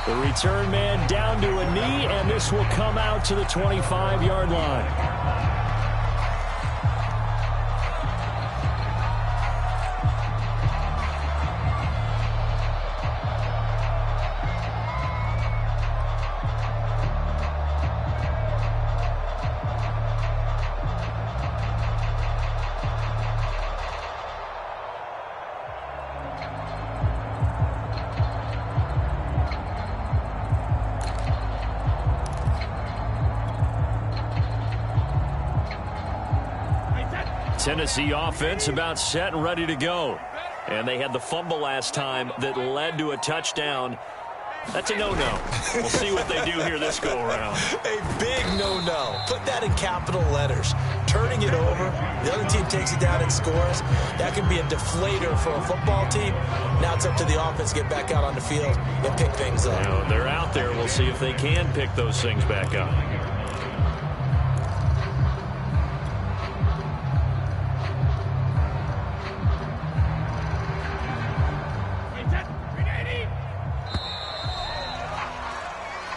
The return man down to a knee, and this will come out to the 25-yard line. Tennessee offense about set and ready to go. And they had the fumble last time that led to a touchdown. That's a no-no. We'll see what they do here this go-around. A big no-no. Put that in capital letters. Turning it over, the other team takes it down and scores. That can be a deflator for a football team. Now it's up to the offense to get back out on the field and pick things up. You know, they're out there. We'll see if they can pick those things back up.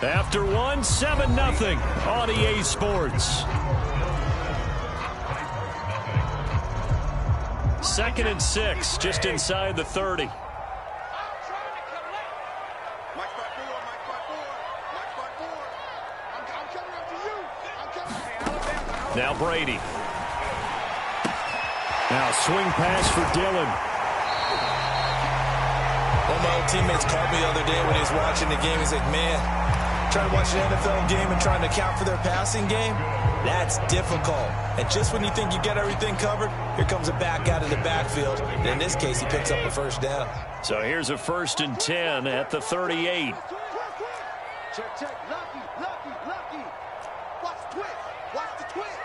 After one, 7-0 on EA Sports. 2nd and 6, just inside the 30. Now Brady. Now swing pass for Dillon. One of my old teammates called me the other day when he was watching the game. He's like, man, trying to watch an NFL game and trying to account for their passing game, that's difficult. And just when you think you get everything covered, here comes a back out of the backfield. And in this case, he picks up a first down. So here's a 1st and 10 at the 38. Check, check. Lucky. Watch the twist. Watch the twist.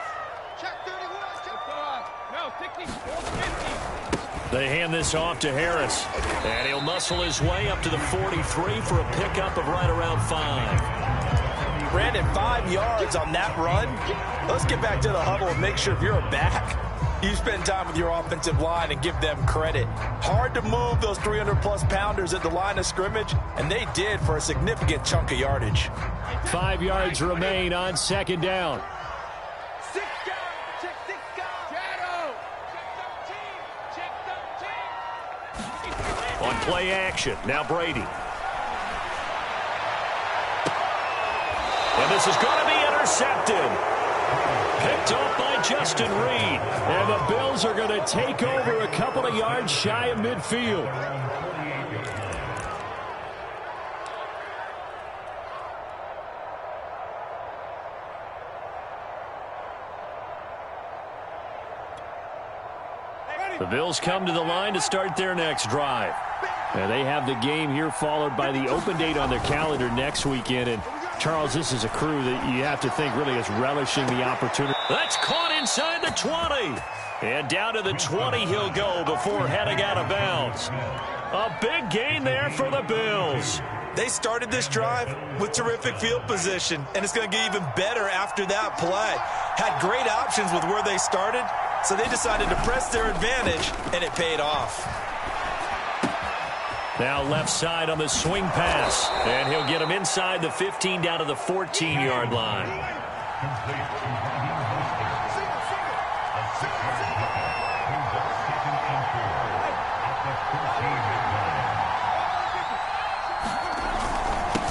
Check 31. Check 5. No, 60. 50. They hand this off to Harris. And he'll muscle his way up to the 43 for a pickup of right around 5. Brandon, 5 yards on that run. Let's get back to the huddle and make sure if you're a back, you spend time with your offensive line and give them credit. Hard to move those 300-plus pounders at the line of scrimmage, and they did for a significant chunk of yardage. 5 yards remain on 2nd down. 6 down. Check 6 down. Shadow. Check 13. On play action, now Brady. And this is going to be intercepted. Picked off by Justin Reed. And the Bills are going to take over a couple of yards shy of midfield. The Bills come to the line to start their next drive. And they have the game here followed by the open date on their calendar next weekend. And Charles, this is a crew that you have to think really is relishing the opportunity. That's caught inside the 20. And down to the 20 he'll go before heading out of bounds. A big gain there for the Bills. They started this drive with terrific field position, and it's going to get even better after that play. Had great options with where they started, so they decided to press their advantage, and it paid off. Now left side on the swing pass. And he'll get him inside the 15 down to the 14-yard line.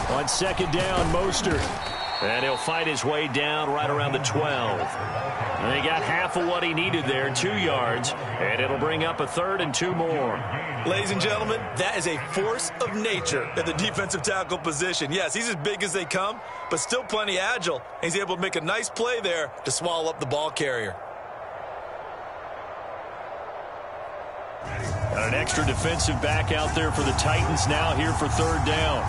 On 2nd down, Mostert. And he'll fight his way down right around the 12. And he got half of what he needed there, 2 yards. And it'll bring up a 3rd and 2 more. Ladies and gentlemen, that is a force of nature at the defensive tackle position. Yes, he's as big as they come, but still plenty agile. And he's able to make a nice play there to swallow up the ball carrier. Got an extra defensive back out there for the Titans now here for 3rd down.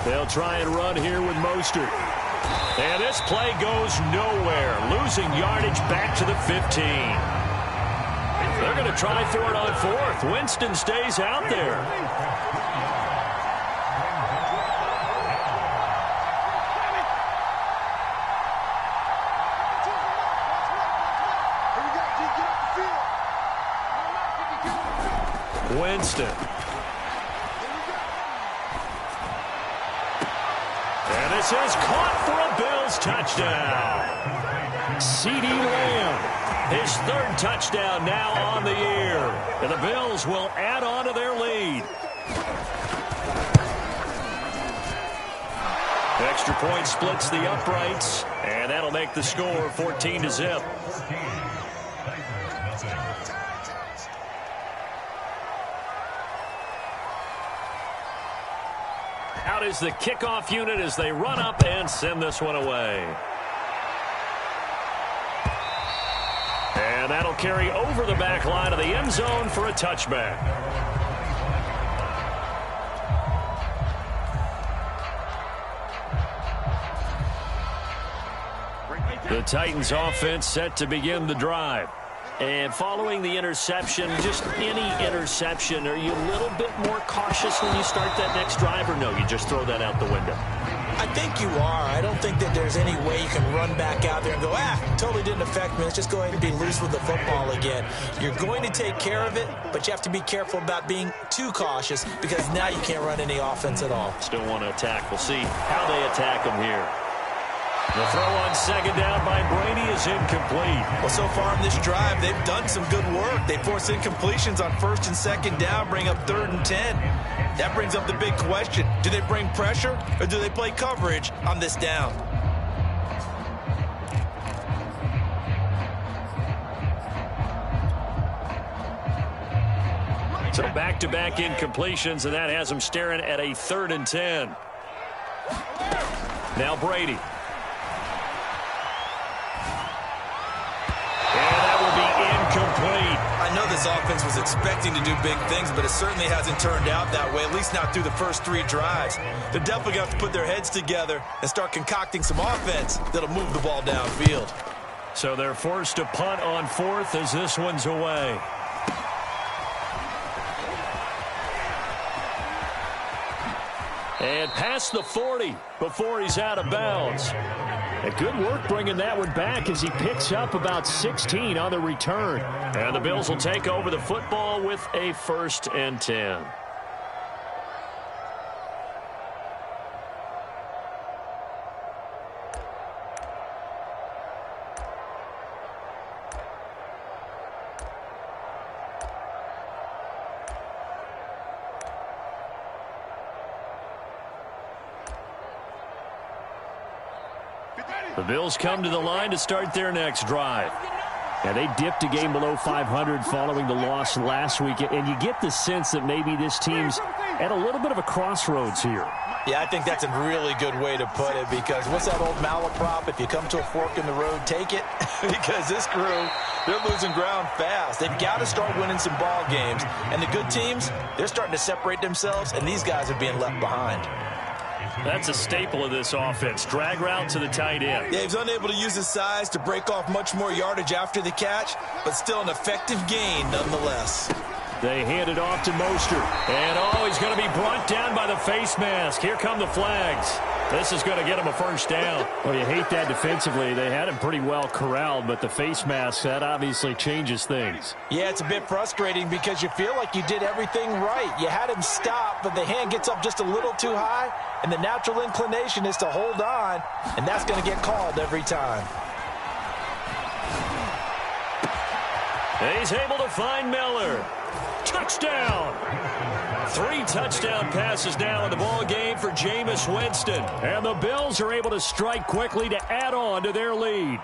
They'll try and run here with Mostert. And this play goes nowhere. Losing yardage back to the 15. They're going to try for it on 4th. Winston stays out there. Winston. And this is caught for a Bills touchdown. CeeDee Lamb, his third touchdown now on the year. And the Bills will add on to their lead. Extra point splits the uprights, and that'll make the score 14-0. Out is the kickoff unit as they run up and send this one away. And that'll carry over the back line of the end zone for a touchback. The Titans offense set to begin the drive. And following the interception, just any interception, are you a little bit more cautious when you start that next drive, or no, you just throw that out the window? I think you are. I don't think that there's any way you can run back out there and go, totally didn't affect me. Let's just go ahead and be loose with the football again. You're going to take care of it, but you have to be careful about being too cautious because now you can't run any offense at all. Still want to attack. We'll see how they attack them here. The throw on second down by Brady is incomplete. Well, so far in this drive, they've done some good work. They force incompletions on first and second down, bring up 3rd and 10. That brings up the big question. Do they bring pressure or do they play coverage on this down? So back-to-back incompletions, and that has them staring at a 3rd and 10. Now Brady. Complete. I know this offense was expecting to do big things, but it certainly hasn't turned out that way, at least not through the first 3 drives. They're definitely going to have to put their heads together and start concocting some offense that'll move the ball downfield. So they're forced to punt on 4th as this one's away. And past the 40 before he's out of bounds. And good work bringing that one back as he picks up about 16 on the return. And the Bills will take over the football with a 1st and 10. The Bills come to the line to start their next drive. And they dipped a game below 500 following the loss last week. And you get the sense that maybe this team's at a little bit of a crossroads here. Yeah, I think that's a really good way to put it because what's that old malaprop? If you come to a fork in the road, take it. Because this crew, they're losing ground fast. They've got to start winning some ball games. And the good teams, they're starting to separate themselves, and these guys are being left behind. That's a staple of this offense. Drag route to the tight end. Yeah, he's unable to use his size to break off much more yardage after the catch, but still an effective gain nonetheless. They hand it off to Mostert. And, he's going to be brought down by the face mask. Here come the flags. This is going to get him a first down. Well, you hate that defensively. They had him pretty well corralled, but the face mask, that obviously changes things. Yeah, it's a bit frustrating because you feel like you did everything right. You had him stop, but the hand gets up just a little too high, and the natural inclination is to hold on, and that's going to get called every time. He's able to find Miller. Touchdown! 3 touchdown passes now in the ball game for Jameis Winston. And the Bills are able to strike quickly to add on to their lead.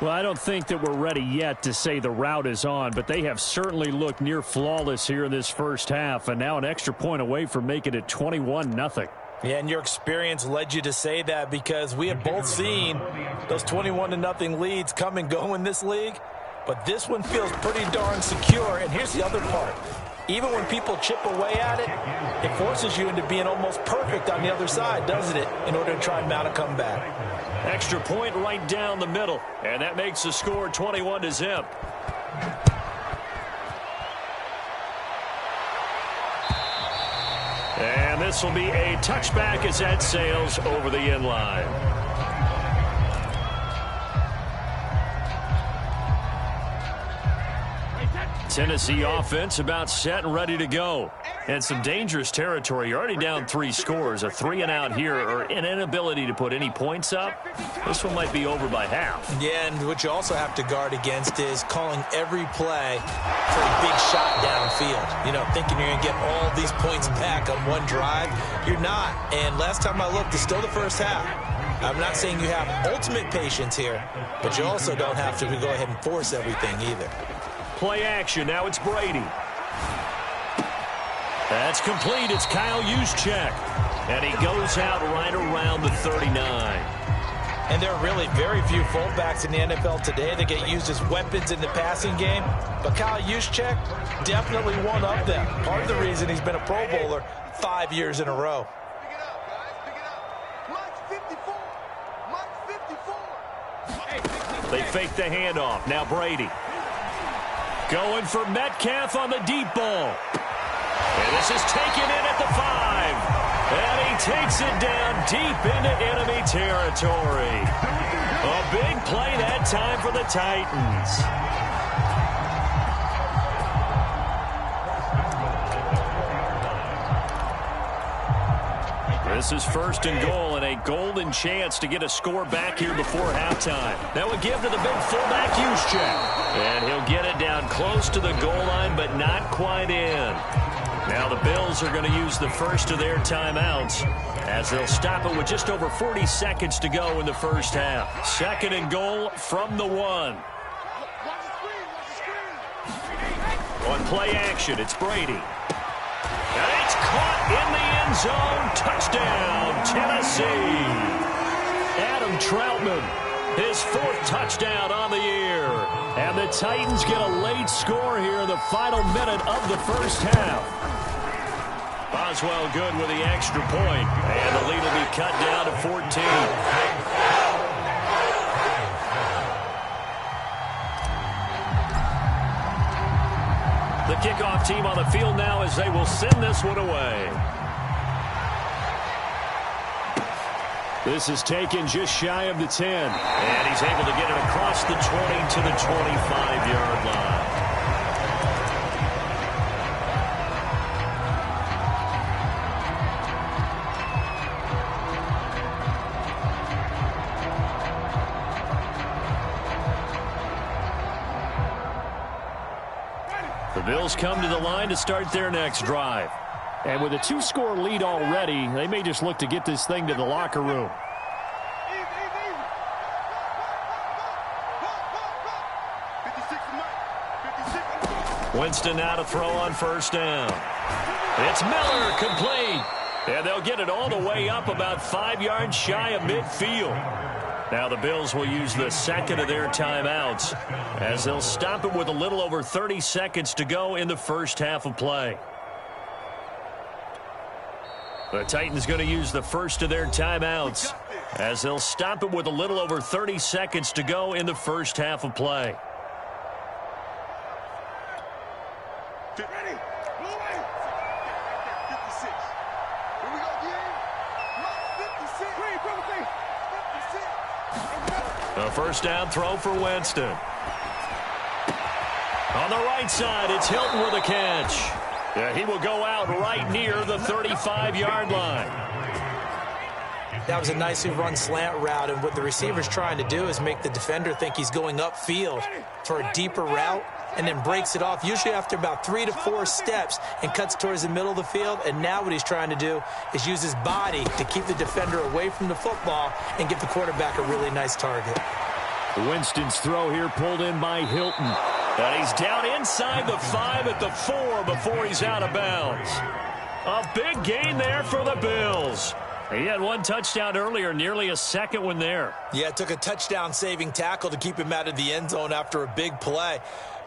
Well, I don't think that we're ready yet to say the route is on, but they have certainly looked near flawless here in this first half, and now an extra point away from making it 21-0. Yeah, and your experience led you to say that because we have both seen those 21-0 leads come and go in this league. But this one feels pretty darn secure. And here's the other part. Even when people chip away at it, it forces you into being almost perfect on the other side, doesn't it, in order to try and mount a comeback. Extra point right down the middle. And that makes the score 21-0. And this will be a touchback as that sails over the end line. Tennessee offense about set and ready to go. And some dangerous territory. You're already down 3 scores. A 3-and-out here or an inability to put any points up. This one might be over by half. Yeah, and what you also have to guard against is calling every play for a big shot downfield. You know, thinking you're going to get all these points back on one drive. You're not. And last time I looked, it's still the first half. I'm not saying you have ultimate patience here, but you also don't have to go ahead and force everything either. Play action. Now it's Brady. That's complete. It's Kyle Juszczyk. And he goes out right around the 39. And there are really very few fullbacks in the NFL today that get used as weapons in the passing game. But Kyle Juszczyk, definitely one of them. Part of the reason he's been a Pro Bowler 5 years in a row. Pick it up, guys. Pick it up. Mike 54. Mike 54. They fake the handoff. Now Brady. Going for Metcalf on the deep ball. And this is taken in at the 5. And he takes it down deep into enemy territory. A big play that time for the Titans. This is 1st and goal and a golden chance to get a score back here before halftime. That would give to the big fullback Juszczyk. And he'll get it down close to the goal line, but not quite in. Now the Bills are going to use the first of their timeouts as they'll stop it with just over 40 seconds to go in the first half. 2nd and goal from the 1. On play action, it's Brady. And it's caught in the end zone. Touchdown, Tennessee. Adam Troutman, his 4th touchdown on the year. And the Titans get a late score here in the final minute of the first half. Boswell good with the extra point. And the lead will be cut down to 14. The kickoff team on the field now as they will send this one away. This is taken just shy of the 10. And he's able to get it across the 20 to the 25-yard line. The Bills come to the line to start their next drive. And with a 2-score lead already, they may just look to get this thing to the locker room. Winston now to throw on 1st down. It's Miller, complete. And they'll get it all the way up about 5 yards shy of midfield. Now the Bills will use the 2nd of their timeouts as they'll stop it with a little over 30 seconds to go in the first half of play. The Titans going to use the 1st of their timeouts as they'll stop it with a little over 30 seconds to go in the first half of play. A 1st down throw for Winston. On the right side, it's Hilton with a catch. Yeah, he will go out right near the 35-yard line. That was a nicely run slant route, and what the receiver's trying to do is make the defender think he's going upfield for a deeper route and then breaks it off, usually after about 3 to 4 steps, and cuts towards the middle of the field. And now what he's trying to do is use his body to keep the defender away from the football and give the quarterback a really nice target. Winston's throw here pulled in by Hilton. And he's down inside the 5 at the 4 before he's out of bounds. A big gain there for the Bills. He had 1 touchdown earlier, nearly a 2nd one there. Yeah, it took a touchdown-saving tackle to keep him out of the end zone after a big play.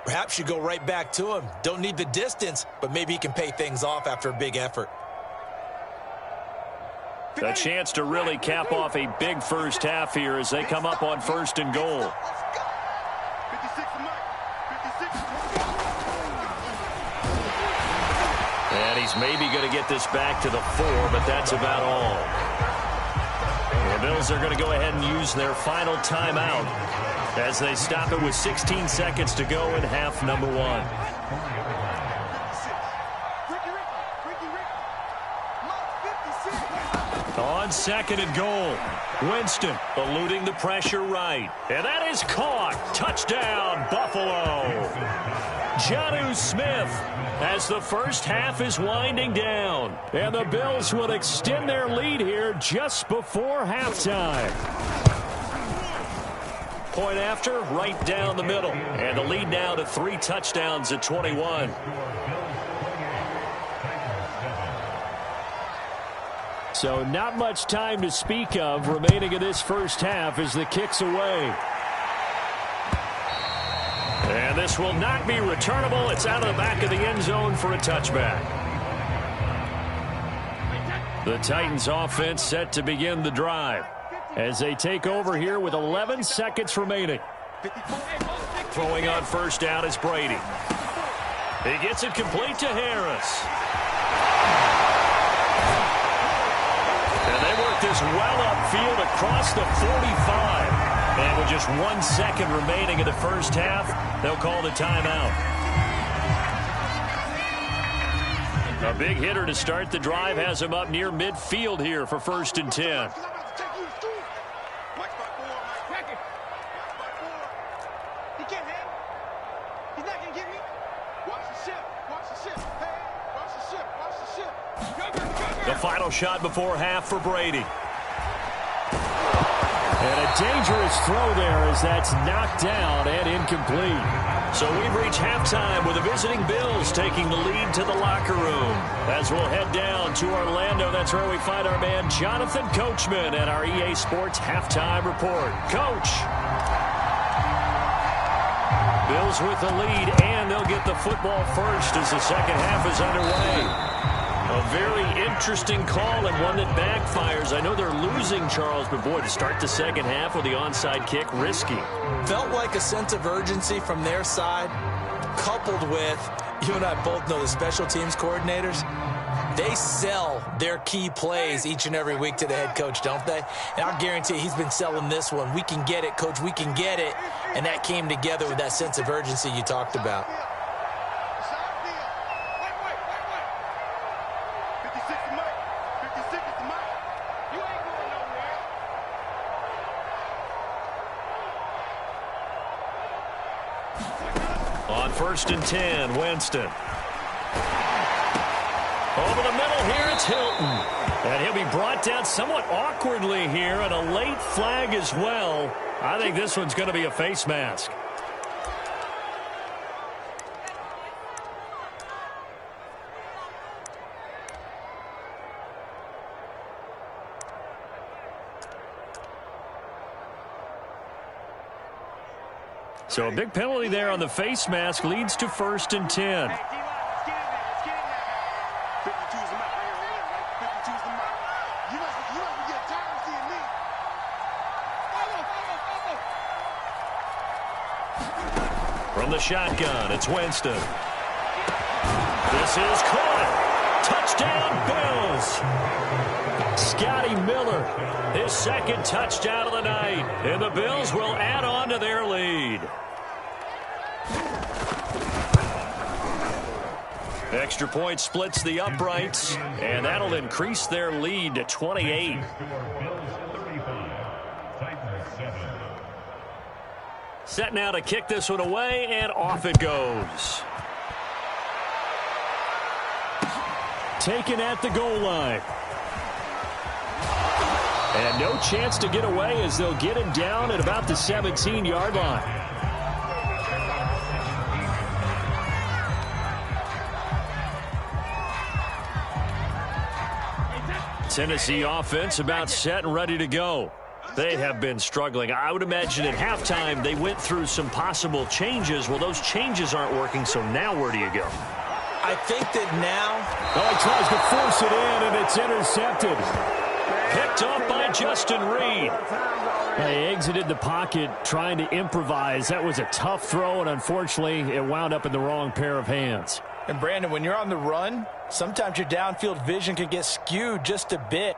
Perhaps you go right back to him. Don't need the distance, but maybe he can pay things off after a big effort. A chance to really cap off a big first half here as they come up on 1st and goal. And he's maybe going to get this back to the 4, but that's about all. The Bills are going to go ahead and use their final timeout as they stop it with 16 seconds to go in half number 1. On second and goal, Winston eluding the pressure right. And that is caught. Touchdown, Buffalo. Yooo Smith as the first half is winding down. And the Bills will extend their lead here just before halftime. Point after, right down the middle. And the lead now to 3 touchdowns at 21. So not much time to speak of remaining in this first half as the kick's away. And this will not be returnable. It's out of the back of the end zone for a touchback. The Titans offense set to begin the drive as they take over here with 11 seconds remaining. Throwing on first down is Brady. He gets it complete to Harris. And they work this well upfield across the 45. And with just 1 second remaining in the first half, they'll call the timeout. A big hitter to start the drive has him up near midfield here for 1st and 10. The final shot before half for Brady. And a dangerous throw there as that's knocked down and incomplete. So we've reached halftime with the visiting Bills taking the lead to the locker room. As we'll head down to Orlando, that's where we find our man Jonathan Coachman at our EA Sports Halftime Report. Coach. Bills with the lead, and they'll get the football first as the second half is underway. A very interesting call and one that backfires. I know they're losing, Charles, but boy, to start the second half with the onside kick, risky. Felt like a sense of urgency from their side, coupled with, you and I both know the special teams coordinators, they sell their key plays each and every week to the head coach, don't they? And I guarantee he's been selling this one. We can get it, coach, we can get it. And that came together with that sense of urgency you talked about. On 1st and 10, Winston. Over the middle here, it's Hilton. And he'll be brought down somewhat awkwardly here, and a late flag as well. I think this one's going to be a face mask. So a big penalty there on the face mask leads to 1st and 10. From the shotgun, it's Winston. This is caught. Touchdown, Bills. Scotty Miller, his second touchdown of the night. And the Bills will add on to their lead. Extra point splits the uprights, and that'll increase their lead to 28. Set now to kick this one away, and off it goes. Taken at the goal line. And no chance to get away as they'll get him down at about the 17-yard line. Tennessee offense about set and ready to go. They have been struggling. I would imagine at halftime they went through some possible changes. Well, those changes aren't working, so now where do you go? I think that now... Oh, he tries to force it in, and it's intercepted. Picked up by Justin Reed. They exited the pocket trying to improvise. That was a tough throw, and unfortunately, it wound up in the wrong pair of hands. And, Brandon, when you're on the run, sometimes your downfield vision can get skewed just a bit.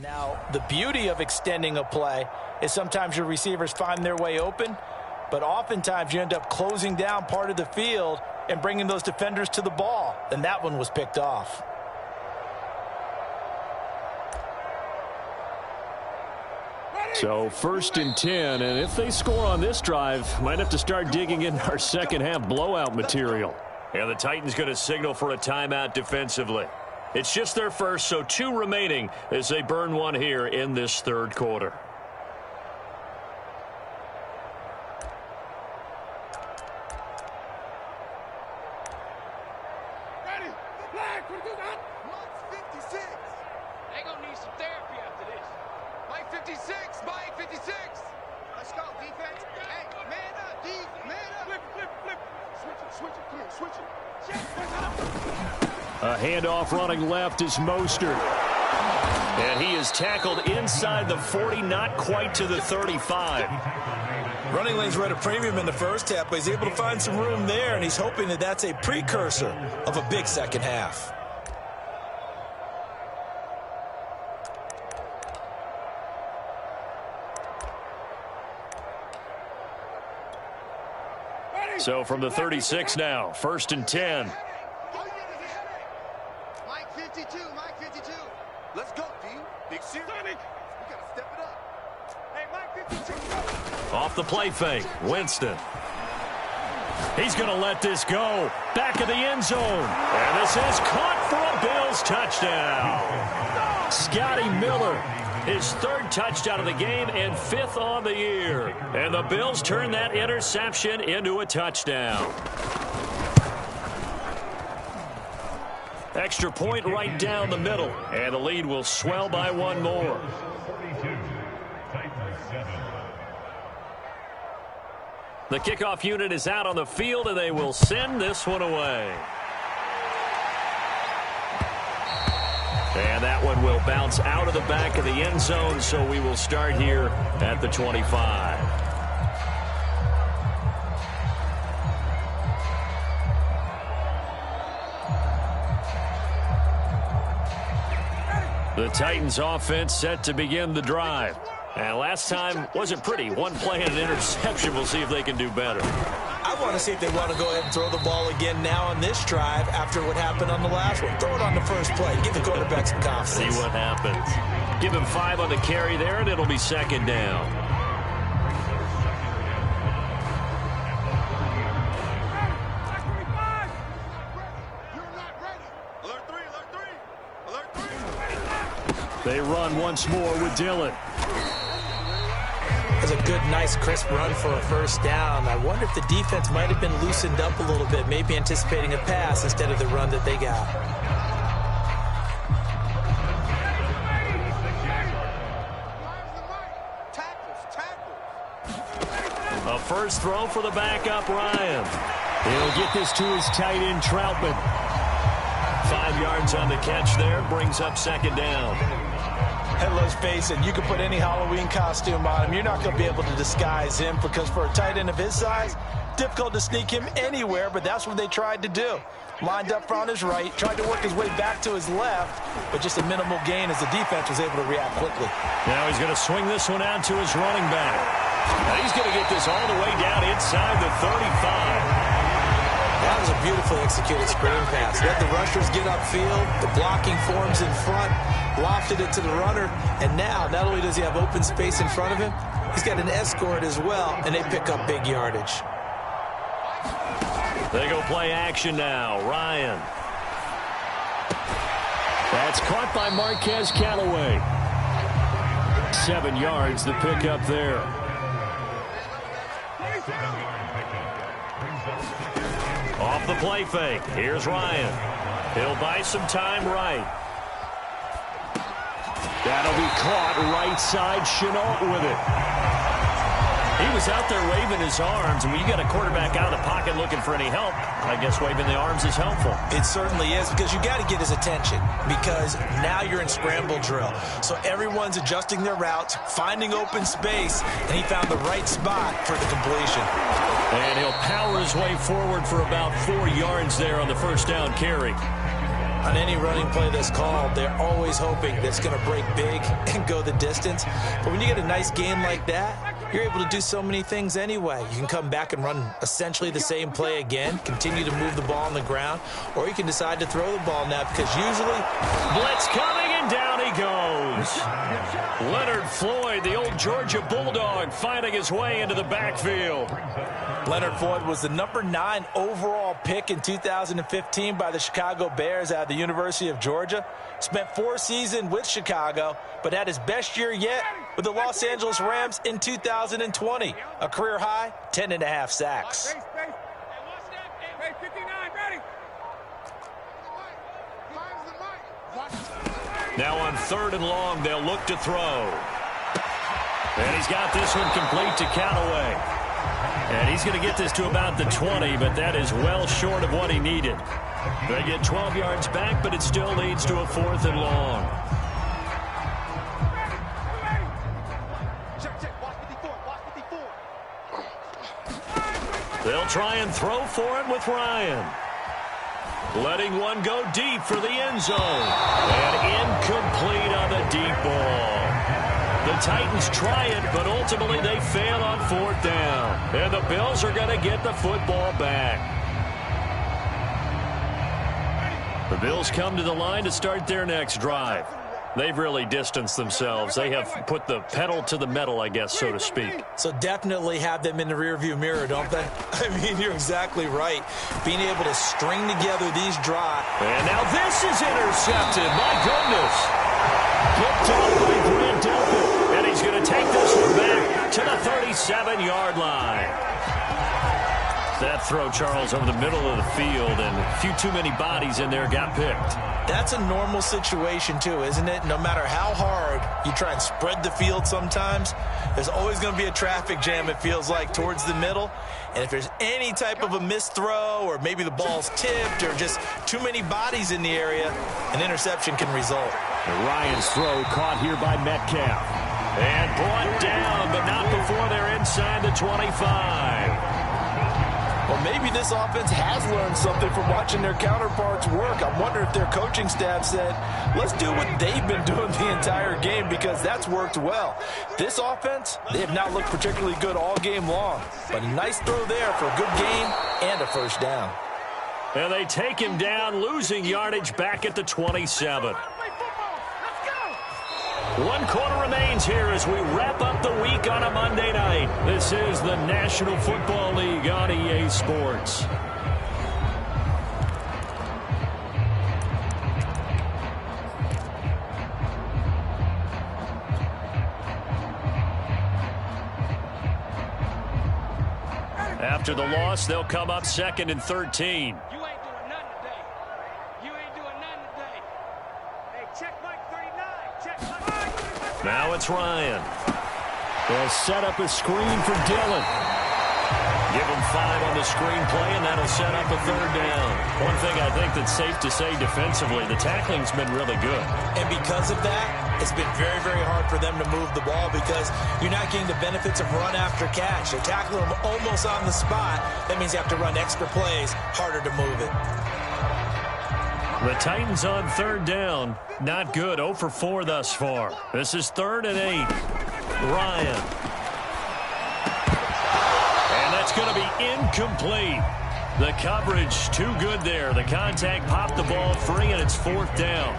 Now, the beauty of extending a play is sometimes your receivers find their way open, but oftentimes you end up closing down part of the field and bringing those defenders to the ball. And that one was picked off. So 1st and 10, and if they score on this drive, might have to start digging in our second half blowout material. And the Titans going to signal for a timeout defensively. It's just their first, so 2 remaining as they burn one here in this 3rd quarter. Ready? Flag, what you got? Mike 56. They gonna need some therapy after this. Mike 56, Mike 56. Let's go, defense. Hey, man up, D, man up. Flip. Switch it, come on, switch it. A handoff running left is Mostert. And he is tackled inside the 40, not quite to the 35. Running lanes were at a premium in the first half, but he's able to find some room there, and he's hoping that that's a precursor of a big second half. So from the 36 now, 1st and 10. Mike 52, Mike 52. Let's go, D. Big series. We gotta step it up. Hey, Mike 52. Off the play fake, Winston. He's going to let this go. Back of the end zone. And this is caught for a Bills touchdown. Scotty Miller, his 3rd touchdown of the game and 5th on the year. And the Bills turn that interception into a touchdown. Extra point right down the middle. And the lead will swell by 1 more. The kickoff unit is out on the field, and they will send this one away. And that one will bounce out of the back of the end zone, so we will start here at the 25. The Titans offense set to begin the drive. And last time wasn't pretty. 1 play and an interception. We'll see if they can do better. I want to see if they want to go ahead and throw the ball again now on this drive after what happened on the last one. Throw it on the first play. Give the quarterback some confidence. See what happens. Give him 5 on the carry there, and it'll be 2nd down. They run once more with Dillon. That's a good, nice, crisp run for a 1st down. I wonder if the defense might have been loosened up a little bit, maybe anticipating a pass instead of the run that they got. A first throw for the backup, Ryan. He'll get this to his tight end, Troutman. 5 yards on the catch there, brings up 2nd down. And let's face it, you can put any Halloween costume on him. You're not going to be able to disguise him because for a tight end of his size, difficult to sneak him anywhere, but that's what they tried to do. Lined up on his right, tried to work his way back to his left, but just a minimal gain as the defense was able to react quickly. Now he's going to swing this one out to his running back. And he's going to get this all the way down inside the 35. That was a beautifully executed screen pass. Let the rushers get upfield, the blocking forms in front, lofted it to the runner, and now not only does he have open space in front of him, he's got an escort as well, and they pick up big yardage. They go play action now. Ryan. That's caught by Marquez Callaway. 7 yards, the pickup there. Off the play fake. Here's Ryan. He'll buy some time right. That'll be caught right side. Chenault with it. He was out there waving his arms, and when you got a quarterback out of the pocket looking for any help, I guess waving the arms is helpful. It certainly is, because you got to get his attention, because now you're in scramble drill. So everyone's adjusting their routes, finding open space, and he found the right spot for the completion. And he'll power his way forward for about 4 yards there on the first down carry. On any running play that's called, they're always hoping that it's going to break big and go the distance. But when you get a nice game like that, you're able to do so many things anyway. You can come back and run essentially the same play again, continue to move the ball on the ground, or you can decide to throw the ball now because usually... Blitz coming, and down he goes. Leonard Floyd, the old Georgia Bulldog, finding his way into the backfield. Leonard Floyd was the number 9 overall pick in 2015 by the Chicago Bears out of the University of Georgia. Spent 4 seasons with Chicago, but had his best year yet with the Los Angeles Rams in 2020. A career high, 10.5 sacks. Now on 3rd and long, they'll look to throw. And he's got this one complete to Callaway. And he's going to get this to about the 20, but that is well short of what he needed. They get 12 yards back, but it still leads to a 4th and long. They'll try and throw for it with Ryan. Letting one go deep for the end zone. And incomplete on the deep ball. The Titans try it, but ultimately they fail on 4th down. And the Bills are going to get the football back. The Bills come to the line to start their next drive. They've really distanced themselves. They have put the pedal to the metal, I guess, so to speak. So definitely have them in the rearview mirror, don't they? I mean, you're exactly right. Being able to string together these drives. And now this is intercepted. My goodness. Picked off by Grant Delpit. And he's going to take this one back to the 37-yard line. That throw, Charles, over the middle of the field, and a few too many bodies in there got picked. That's a normal situation, too, isn't it? No matter how hard you try and spread the field sometimes, there's always going to be a traffic jam, it feels like, towards the middle. And if there's any type of a missed throw or maybe the ball's tipped or just too many bodies in the area, an interception can result. And Ryan's throw caught here by Metcalf. And brought down, but not before they're inside the 25. Well, maybe this offense has learned something from watching their counterparts work. I wonder if their coaching staff said, let's do what they've been doing the entire game because that's worked well. This offense, they have not looked particularly good all game long. But a nice throw there for a good gain and a 1st down. And they take him down, losing yardage back at the 27. 1 quarter remains here as we wrap up the week on a Monday night. This is the National Football League on EA Sports. After the loss, they'll come up 2nd and 13. Now it's Ryan. They'll set up a screen for Dillon. Give him 5 on the screen play, and that'll set up a 3rd down. One thing I think that's safe to say defensively, the tackling's been really good. And because of that, it's been very, very hard for them to move the ball because you're not getting the benefits of run after catch. They're tackling them almost on the spot. That means you have to run extra plays, harder to move it. The Titans on 3rd down. Not good. 0 for 4 thus far. This is 3rd and 8. Ryan. And that's going to be incomplete. The coverage too good there. The contact popped the ball free, and it's 4th down.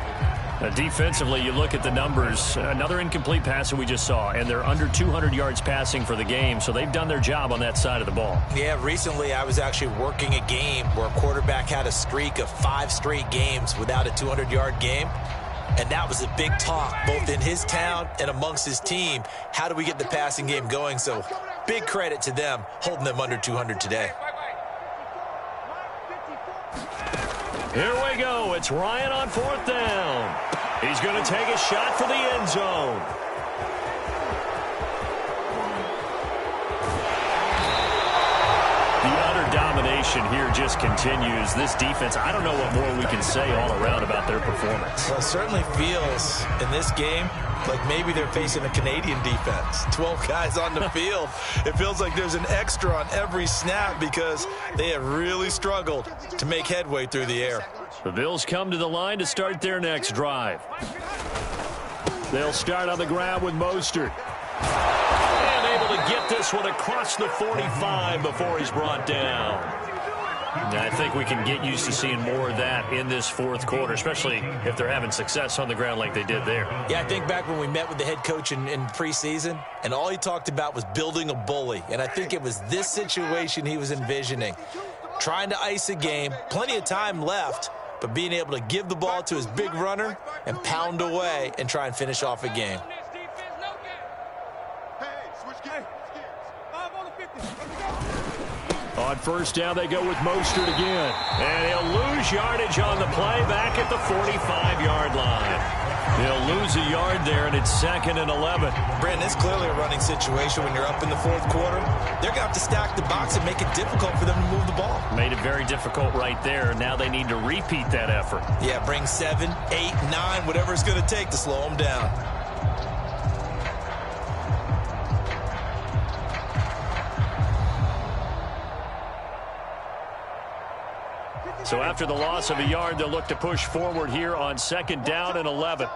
Defensively, you look at the numbers. Another incomplete pass that we just saw, and they're under 200 yards passing for the game, so they've done their job on that side of the ball. Yeah, recently I was actually working a game where a quarterback had a streak of 5 straight games without a 200-yard game, and that was a big talk both in his town and amongst his team. How do we get the passing game going? So big credit to them holding them under 200 today. Here we go. It's Ryan on 4th down. He's going to take a shot for the end zone. The utter domination here just continues. This defense, I don't know what more we can say all around about their performance. Well, it certainly feels in this game like maybe they're facing a Canadian defense. 12 guys on the field. It feels like there's an extra on every snap because they have really struggled to make headway through the air. The Bills come to the line to start their next drive. They'll start on the ground with Mostert. And able to get this one across the 45 before he's brought down. And I think we can get used to seeing more of that in this fourth quarter, especially if they're having success on the ground like they did there. Yeah, I think back when we met with the head coach in preseason, and all he talked about was building a bully. And I think it was this situation he was envisioning. Trying to ice a game, plenty of time left, but being able to give the ball to his big runner and pound away and try and finish off a game. On first down, they go with Mostert again. And he'll lose yardage on the play back at the 45-yard line. He'll lose a yard there, and it's 2nd and 11. Brandon, it's clearly a running situation when you're up in the fourth quarter. They're going to have to stack the box and make it difficult for them to move the ball. Made it very difficult right there. Now they need to repeat that effort. Yeah, bring 7, 8, 9, whatever it's going to take to slow them down. So after the loss of a yard, they'll look to push forward here on 2nd down and 11.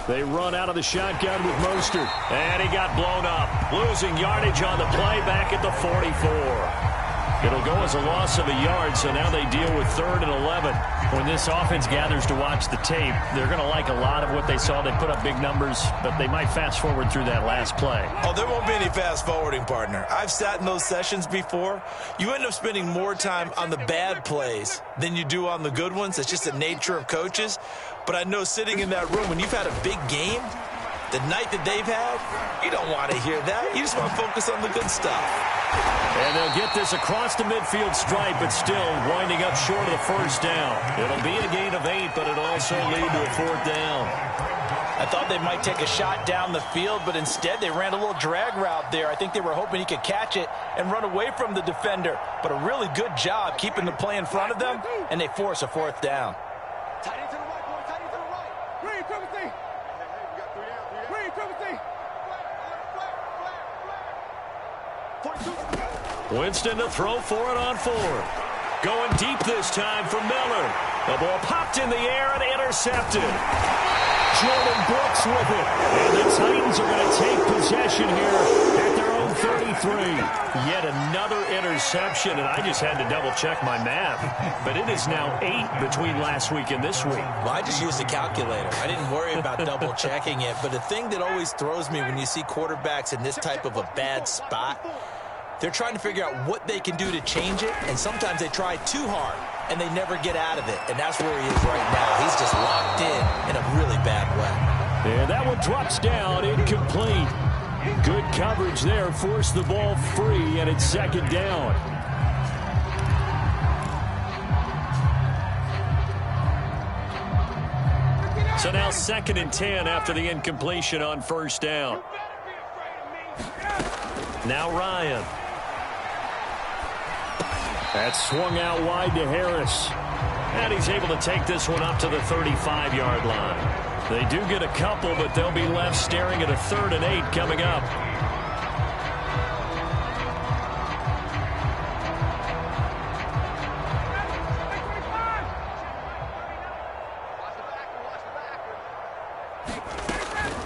They run out of the shotgun with Mostert. And he got blown up. Losing yardage on the play back at the 44. It'll go as a loss of a yard, so now they deal with 3rd and 11. When this offense gathers to watch the tape, they're going to like a lot of what they saw. They put up big numbers, but they might fast forward through that last play. Oh, there won't be any fast forwarding, partner. I've sat in those sessions before. You end up spending more time on the bad plays than you do on the good ones. It's just the nature of coaches. But I know sitting in that room, when you've had a big game, the night that they've had, you don't want to hear that. You just want to focus on the good stuff. And they'll get this across the midfield stripe, but still winding up short of the first down. It'll be a gain of 8, but it'll also lead to a 4th down. I thought they might take a shot down the field, but instead they ran a little drag route there. I think they were hoping he could catch it and run away from the defender. But a really good job keeping the play in front of them, and they force a 4th down. Tight end to the right, boy. Tight end to the right. Green, triple C. Green, triple C. Winston to throw for it on 4th. Going deep this time for Miller. The ball popped in the air and intercepted. Jordan Brooks with it. And the Titans are going to take possession here at their own 33. Yet another interception, and I just had to double-check my math. But it is now 8 between last week and this week. Well, I just used a calculator. I didn't worry about double-checking it. But the thing that always throws me when you see quarterbacks in this type of a bad spot, they're trying to figure out what they can do to change it, and sometimes they try too hard, and they never get out of it. And that's where he is right now. He's just locked in a really bad way. And that one drops down, incomplete. Good coverage there, forced the ball free, and it's 2nd down. So now 2nd and 10 after the incompletion on first down. Now Ryan. That's swung out wide to Harris. And he's able to take this one up to the 35-yard line. They do get a couple, but they'll be left staring at a 3rd and 8 coming up.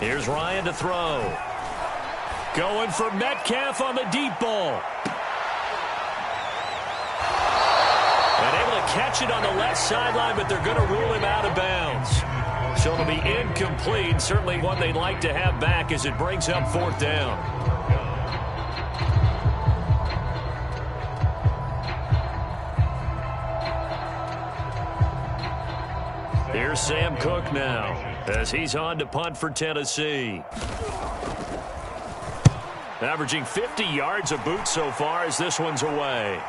Here's Ryan to throw. Going for Metcalf on the deep ball. And able to catch it on the left sideline, but they're going to rule him out of bounds. So it'll be incomplete. Certainly one they'd like to have back as it brings up 4th down. Here's Sam Cook now as he's on to punt for Tennessee. Averaging 50 yards a boot so far as this one's away.